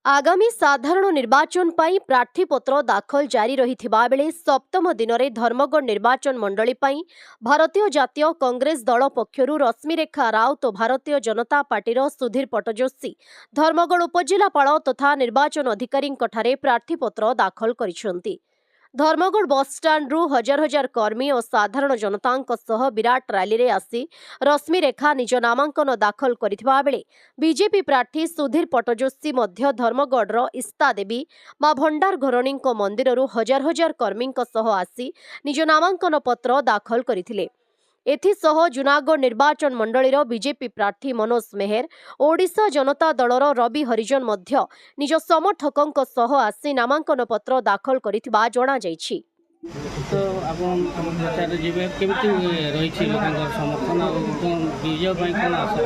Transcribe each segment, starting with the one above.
आगामी साधारण निर्वाचन पाई प्रार्थीपत्र दाखल जारी रहिथिबा बेले सप्तम दिन में धर्मगढ़ निर्वाचन मंडली पाई भारतीय जातीय कांग्रेस दल पक्षरु रश्मिरेखा राउत और भारतीय जनता पार्टीर सुधीर पट्टजोशी धर्मगढ़ उपजिलापाल तथा निर्वाचन अधिकारी प्रार्थीपत्र दाखल करिसेंति। धर्मगढ़ बसस्टाण्रु हजार हजार कर्मी और साधारण जनता विराट रैली रे आसी रश्मिरेखा निज नामांकन दाखल करिथिबा बेले बीजेपी प्रार्थी सुधीर पट्टजोशी मध्य धर्मगढ़ इस्ता देवी मां भंडार घरणी मंदिररू हजार हजार कर्मी आसी निज नामांकन पत्र दाखल करथिले। एथिसह जूनागढ़ निर्वाचन मंडलीर बीजेपी प्रार्थी मनोज मेहर ओडिशा जनता दलर रवि हरिजन मध्य निज समर्थकों सह आसी नामांकन पत्र दाखल करिथिबा जणा जायछि। तो आपण प्रचार जीवे केमिति रही छी लोकंकर समर्थन विजय ପାଇଁ कोन आशा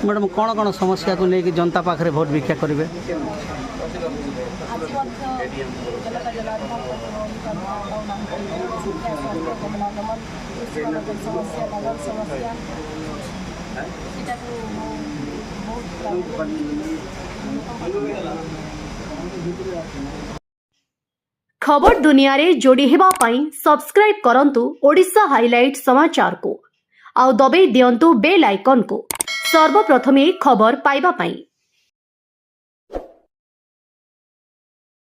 मैडम कौन कौन समस्या को लेकिन जनता पाखे भोट भिक्षा करेंगे? खबर दुनिया रे जोड़ी हेबा पाई सब्सक्राइब करंतु ओडिशा हाइलाइट समाचार को आउ दबे दियंतु बेल आइकन को सर्वप्रथमे खबर पाइबा पाई।